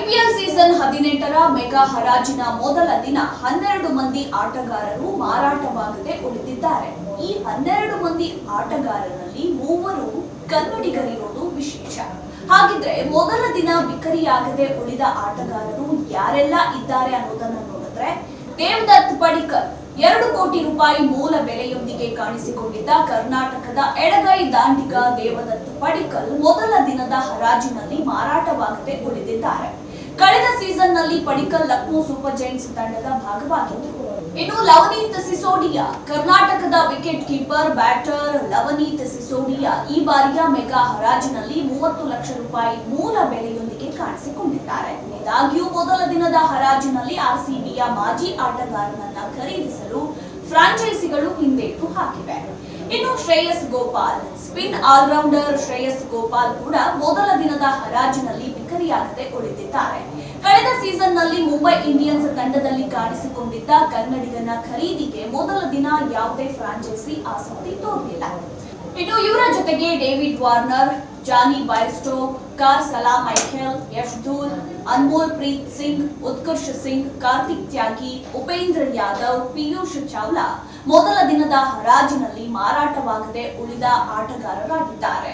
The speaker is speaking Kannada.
ಐಪಿಎಲ್ ಸೀಸನ್ 18ರ ಮೆಗಾ ಹರಾಜಿನ ಮೊದಲ ದಿನ 12 ಮಂದಿ ಆಟಗಾರರು ಮಾರಾಟವಾಗದೆ ಉಳಿದಿದ್ದಾರೆ. ಈ 12 ಮಂದಿ ಆಟಗಾರರಲ್ಲಿ 3 ಕನ್ನಡಿಗರಿರೋದು ವಿಶೇಷ. ಹಾಗಿದ್ರೆ ಮೊದಲ ದಿನ ಬಿಕರಿಯಾಗದೆ ಉಳಿದ ಆಟಗಾರರು ಯಾರೆಲ್ಲ ಇದ್ದಾರೆ ಅನ್ನೋದನ್ನ ನೋಡಿದ್ರೆ, ದೇವದತ್ ಪಡಿಕ್ಕಲ್ 2 ಕೋಟಿ ರೂಪಾಯಿ ಮೂಲ ಬೆಲೆಯೊಂದಿಗೆ ಕಾಣಿಸಿಕೊಂಡಿದ್ದ ಕರ್ನಾಟಕದ ಎಡಗೈ ದಾಂಡಿಗ ದೇವದತ್ ಪಡಿಕ್ಕಲ್ ಮೊದಲ ದಿನದ ಹರಾಜಿನಲ್ಲಿ ಮಾರಾಟವಾಗದೆ ಉಳಿದಿದ್ದಾರೆ. ಕಳೆದ ಸೀಸನ್ ನಲ್ಲಿ ಪಡಿಕ್ಕಲ್ ಲಕ್ನೋ ಸೂಪರ್ ಜೈಂಟ್ಸ್ ತಂಡದ ಭಾಗವಾಗಿದ್ದರು. ಇನ್ನು ಲವನೀತ್ ಸಿಸೋಡಿಯಾ, ಕರ್ನಾಟಕದ ವಿಕೆಟ್ ಕೀಪರ್ ಬ್ಯಾಟರ್ ಲವನೀತ್ ಸಿಸೋಡಿಯಾ ಈ ಬಾರಿಯ ಮೆಗಾ ಹರಾಜಿನಲ್ಲಿ 30 ಲಕ್ಷ ರೂಪಾಯಿ ಮೂಲ ಬೆಲೆಯೊಂದಿಗೆ ಕಾಣಿಸಿಕೊಂಡಿದ್ದಾರೆ. ಆದಾಗ್ಯೂ ಮೊದಲ ದಿನದ ಹರಾಜಿನಲ್ಲಿ ಆರ್ಸಿಬಿಯ ಮಾಜಿ ಆಟಗಾರನನ್ನ ಖರೀದಿಸಲು ಫ್ರಾಂಚೈಸಿಗಳು ಹಿಂದೇಟು ಹಾಕಿವೆ. ಇನ್ನು ಶ್ರೇಯಸ್ ಗೋಪಾಲ್, ಸ್ಪಿನ್ ಆಲ್ರೌಂಡರ್ ಶ್ರೇಯಸ್ ಗೋಪಾಲ್ ಕೂಡ ಮೊದಲ ದಿನದ ಹರಾಜಿನಲ್ಲಿ ಬಿಕರಿಯಾಗದೆ ಉಳಿದಿದ್ದಾರೆ. ಕಳೆದ ಸೀಸನ್ ನಲ್ಲಿ ಮುಂಬೈ ಇಂಡಿಯನ್ಸ್ ತಂಡದಲ್ಲಿ ಕಾಣಿಸಿಕೊಂಡಿದ್ದ ಕನ್ನಡಿಗನ ಖರೀದಿಗೆ ಮೊದಲ ದಿನ ಯಾವುದೇ ಫ್ರಾಂಚೈಸಿ ಆಸಕ್ತಿ ತೋರಲಿಲ್ಲ. ಇನ್ನು ಇವರ ಜೊತೆಗೆ ಡೇವಿಡ್ ವಾರ್ನರ್, ಜಾನಿ ಬೈರ್ಸ್ಟೋ, ಕಾರ್ ಸಲಾಂ ಐಖೆಲ್, ಯಶ್ ಧೂಲ್, ಅನ್ಮೋಲ್ ಪ್ರೀತ್ ಸಿಂಗ್, ಉತ್ಕರ್ಷ್ ಸಿಂಗ್, ಕಾರ್ತಿಕ್ ತ್ಯಾಗಿ, ಉಪೇಂದ್ರ ಯಾದವ್, ಪಿಯೂಷ್ ಚಾವ್ಲಾ ಮೊದಲ ದಿನದ ಹರಾಜಿನಲ್ಲಿ ಮಾರಾಟವಾಗದೆ ಉಳಿದ ಆಟಗಾರರಾಗಿದ್ದಾರೆ.